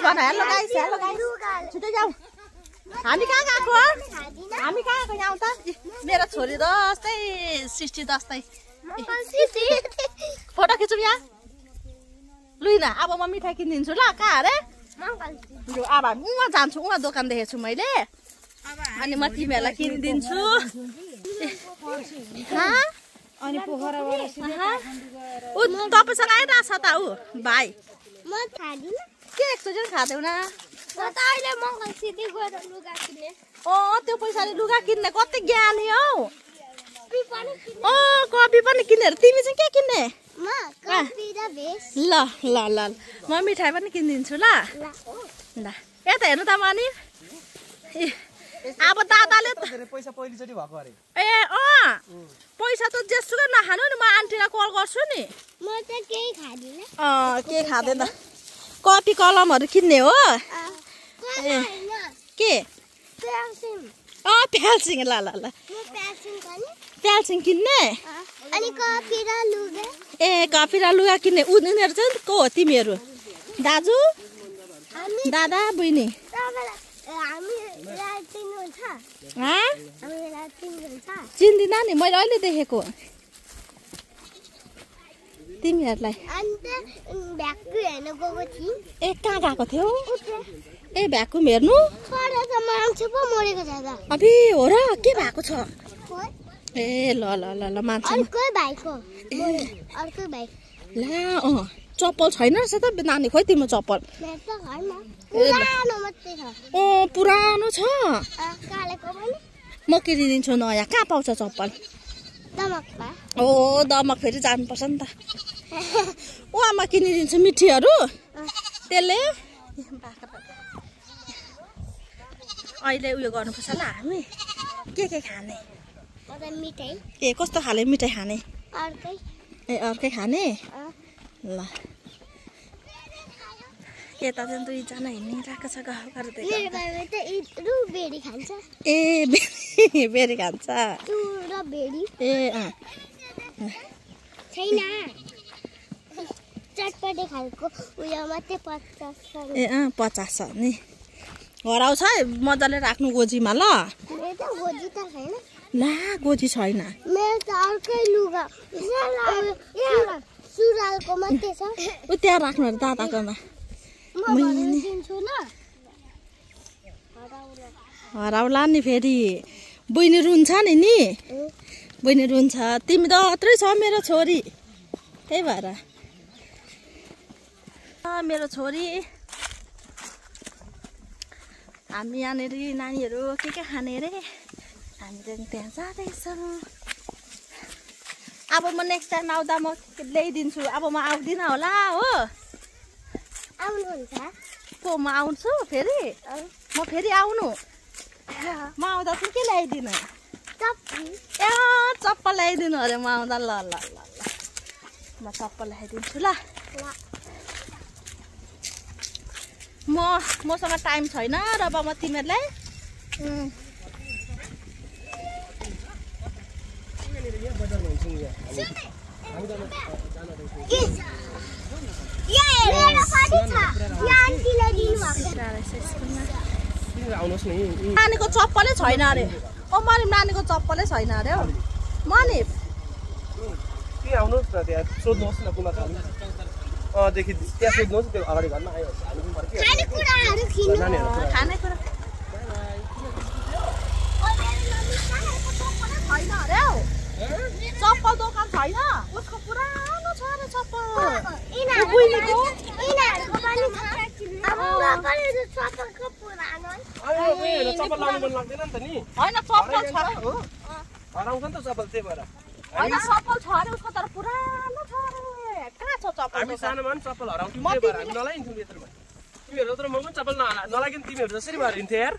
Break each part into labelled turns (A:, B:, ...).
A: भन hello guys छिटो जाऊ हामी कहाँ गएको हामी कहाँ गएको यहाँ त मेरो छोरी जस्तै सृष्टि जस्तै फोटो खिचौँ यहाँ लुइन अब म मिठाई किनिदिन्छु ल कहाँ अरे अब हामी उहाँ जान्छु उहाँ दोकान देखेको छु मैले अनि म तिमीहरूलाई किनिदिन्छु
B: अनि पोखराबाट
A: ऊ तपाईँसँग आइरहेछ त ऊ भाइ
C: म खादिन
A: के एकचोटि खाँदैौ न
C: म त अहिले मङ्गल सिधै गएर लुगा किन्ने
A: त्यो पैसाले लुगा किन्ने कति ज्ञानी हौ
C: कपी पनि किन्ने
A: कपी पनि किन्ने तिमी चाहिँ के किन्ने
C: म कपी र भेस्ट
A: ल ल ल म मिठाई पनि किनिदिन्छु ल ल यता हेर्नु त मनी अब दादाले
D: पैसा पहिलोचोटि भएको अरे
A: पैसा त जेसुकै नखानु नि म आन्टीलाई कल गर्छु नि
C: म त केही खादिन
A: के खाँदैन कपी कलमहरू किन्ने हो के प्यालसिङ ल ल ल प्यालसिङ किन्ने
C: अनि कपी र लुगा
A: कपी र लुगा किन्ने उनीहरू चाहिँ को हो तिमीहरू दाजु दादा बहिनी चिन्दिन नि मैले अहिले देखेको तिमीहरूलाई कहाँ गएको थियो भ्याकुम हेर्नु अबे हो र के भएको छ ल ल ल ल मान्छे ला चप्पल छैन रहेछ त नानी खोइ तिम्रो चप्पल पुरानो छ म किनिदिन्छु नयाँ कहाँ पाउँछ चप्पल दमक फेरि जानुपर्छ नि त उहाँमा किनिदिन्छु मिठीहरू त्यसले अहिले उयो गर्नुपर्छ ल हामी के खाने कस्तो खाले मिठाई खाने अर्कै खाने ल यता चाहिँ दुईजना हिँडिरहेको छ गर्दै बेरी खान्छ
C: चटपटे खालको उयो मात्रै
A: 50 छ नि हराउँछ है मजाले राख्नु गोजीमा ल
C: गोजी त छैन
A: ला गोजी छैन
C: मेरो त अर्कै लुगा सुरालको मात्रै छ
A: त्यहाँ राख्नु अरे दादाकोमा हराउला नि फेरि बहिनी रुन्छ नि बहिनी रुन्छ तिमी त अत्रै छ मेरो छोरी त्यही भएर मेरो छोरी हामी यहाँनिर नानीहरू के खाने अरे हामी त्यहाँ जाँदैछौँ अब म नेक्स्ट टाइम आउँदा म ल्याइदिन्छु अब म आउँदिनँ होला हो म आउँछु फेरि म फेरि आउनु म आउँदा चाहिँ के ल्याइदिनु चप्पल ल्याइदिनु अरे म आउँदा ल ल ल ल म चप्पल ल्याइदिन्छु ल मसँग टाइम छैन र अब म तिमीहरूलाई नानीको चप्पलै छैन अरे मैले नानीको चप्पलै छैन अरे हौ मनी
D: आउनुहोस् न त्यहाँ सोध्नुहोस् न कुमा देखि त्यहाँ सोध्नुहोस् त्यो अगाडि घरमा आयो
A: खानेकुरा छैन अरे हौ चप्पल दोकान छैन उसको पुरानो छ अरे चप्पल
D: चप्पल लाउनु मन लाग्दैन नि त नि
A: होइन चप्पल छ
D: हराउँछ नि त चप्पल त्यही भएर
A: होइन चप्पल छ अरे उसको तर पुरानो छ अरे कहाँ छ चप्पल
D: हामी सानोमा पनि चप्पल हराउँथ्यौँ त्यही भएर हामी नलाइन्थ्यौँ यत्रोमा तिमीहरू तर म पनि चप्पल नलागिन् तिमीहरू जसरी भएर हिँड्थ्यो यार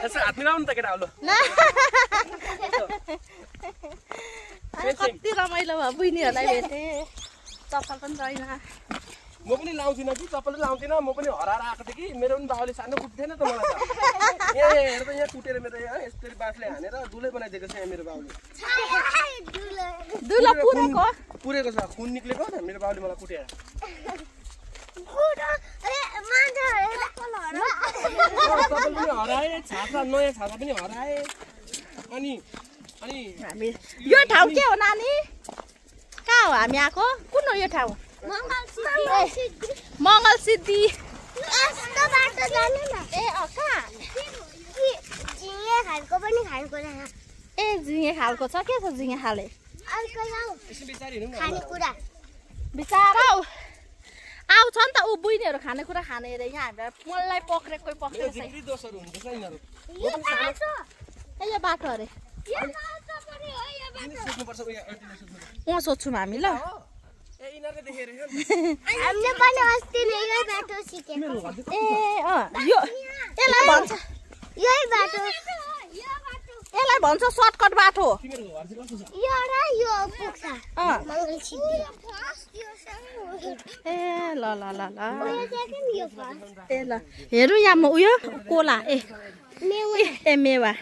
D: यसो हात मिलाउनु त केटा हो
A: कति रमाइलो भयो बहिनीहरूलाई भेटेँ चप्पल पनि छैन
D: म पनि लाउँथिनँ कि चप्पल लाउँथिनँ म पनि हराएर आएको थिएँ कि मेरो पनि बाउले सानो कुट्थेन त मलाई त हेर त यहाँ कुटेर मेरो यहाँ यसरी बाँसले हानेर दुलै बनाइदिएको छ यहाँ मेरो बाउले पुरेको छ खुन निक्लेको मेरो बाउले मलाई कुटेर पनि हराए छाता नयाँ छाता पनि हराए अनि
A: हामी यो ठाउँ के हो नानी कहाँ हो हामी आएको कुन हो यो ठाउँ मङ्गल सिद्धि
C: यस्तो बाटो जानु न
A: ए कहाँ
C: झिँगे खालको पनि खालको रहेछ
A: ए झिँगे खालको छ के छ झिँगे खाले
C: अर्को जाऊ खानेकुरा
A: बिचारा आउँछ नि त ऊ बुइनीहरू खानेकुरा खाने अरे यहाँ हामीलाई मलाई पक्रेको यो बाटो अरे म सोध्छौँ हामी ल
C: हामीले पनि अस्ति नै यही बाटो सिकेको
A: ए यो यसलाई भन्छ
C: यही बाटो
A: यसलाई भन्छ सर्टकट बाटो
C: यो र यो पुग्छ मङ्गल सिद्धि
A: ए ल ल ल ल
C: यो सेकेन्ड यो फर्स्ट
A: ए ल हेरौँ यहाँ म उयो कोला ए मेवा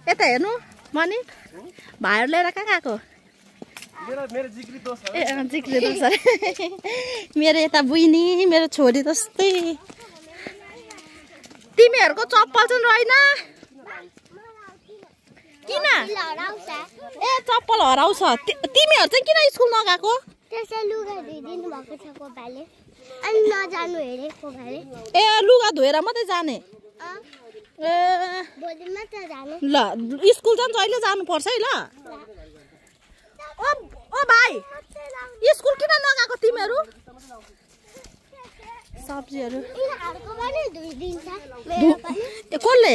A: यता हेर्नु मनि भाइहरू लिएर कहाँ गएको
D: मेरो जिग्री दोष हो
A: ए जिग्री दोष अरे मेरो यता बुइनी मेरो छोरी जस्तै तिमीहरूको चप्पल चाहिँ रहेन किन ए चप्पल हराउँछ तिमीहरू चाहिँ किन स्कुल नगएको
C: त्यसै लुगा धोइदिनु भएको छ कोपाले अनि नजानु हेरे कोपाले
A: ए लुगा धोएर मात्रै जाने ए
C: भोलि मात्र जाने
A: ल स्कुल चाहिँ जहिले जानुपर्छ है ल ओ भाइ स्कुल किन नगएको तिमीहरू सब्जीहरू
C: यिनीहरूको पनि धोइदिन्छ मेरो पनि
A: ए कसले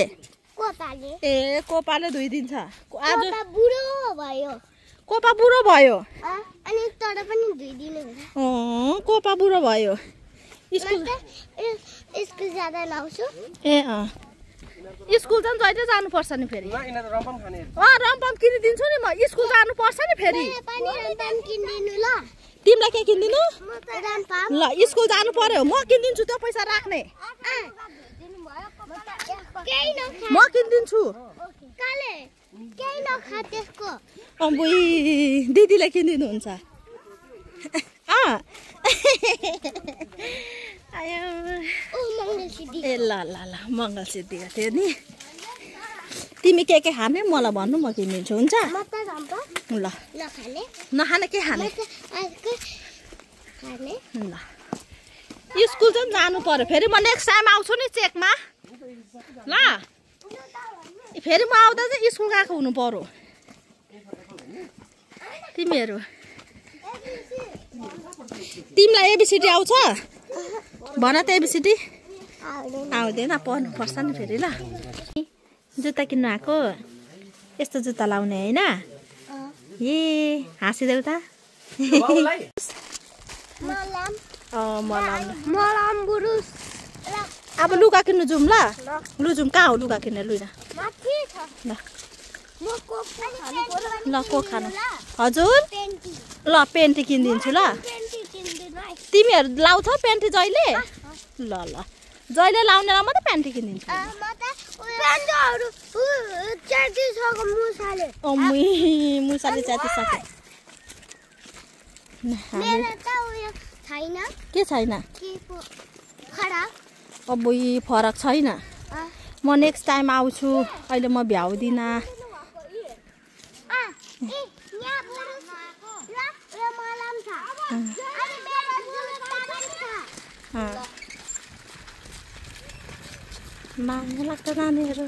C: कोपाले
A: ए कोपाले धोइदिन्छ आज
C: कोपा बुढो भयो
A: कोपा बुढो भयो
C: अनि तर पनि धोइदिनु हुन्छ
A: कोपा बुढो भयो स्कुल
C: स्कुल जाँदा लाउँछु
A: ए स्कुल चाहिँ जहिले जानुपर्छ नि फेरि
D: रम्पम खाने
A: रम्पम किनिदिन्छु नि म स्कुल जानुपर्छ नि फेरि
C: पनि रम्पम किनिदिनु ल
A: तिमीलाई के किनिदिनु
C: रम्पम
A: ल स्कुल जानु पर्यो म किनिदिन्छु त्यो पैसा राख्ने म किनिदिन्छु
C: काले केही नखा त्यसको
A: अम्बुई दिदीले किनिदिनुहुन्छ ए ल ल ल मङ्गल सिद्धिको थियो नि तिमी के खाने मलाई भन्नु म किनिदिन्छु हुन्छ ल नखाने के खाने ल स्कुल चाहिँ जानु पर्यो फेरि म नेक्स्ट टाइम आउँछु नि चेकमा ल फेरि म आउँदा चाहिँ स्कुल गएको हुनु पर्यो तिमीहरू तिमीलाई एबिसिडी आउँछ भन त एबिसिडी आउँदैन पढ्नुपर्छ नि फेरि ल जुत्ता किन्नु आएको यस्तो जुत्ता लाउने होइन ए हाँसिदेऊ त
C: मलम बुरुस
A: अब लुगा किन्नु जाउँ ल लु जाउँ कहाँ हो लुगा किन्ने लु ल ल कोक खानु हजुर ल पेन्टी किनिदिन्छु ल तिमीहरू लाउँछौ पेन्टी जहिले ल ल जहिले लाउनेलाई मात्रै पेन्टी किनिदिन्छु मुसाले च्यातिसक्यो के छैन अब फरक छैन म नेक्स्ट टाइम आउँछु अहिले म भ्याउँदिनँ माग्नु लाग्छ नानीहरू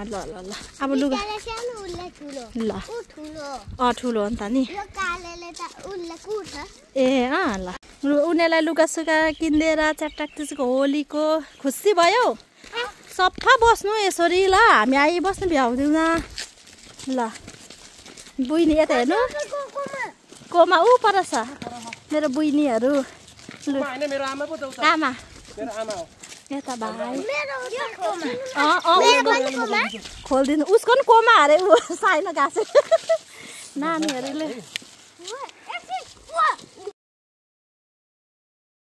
A: ल ल ल अब लुगा ल ठुलो हो नि त नि ए ल उनीहरूलाई लुगा सुगा किनिदिएर च्यापटाक होलीको खुसी भयो सफा बस्नु यसरी ल हामी आइबस्नु भ्याउँदैनौँ ल बुइनी यता हेर्नु कोमा ऊ पर छ मेरो बुइनीहरू आमा यता भाइ खोलिदिनु उसको पनि कोमा अरे ऊ साइनो गाँसे नानीहरूले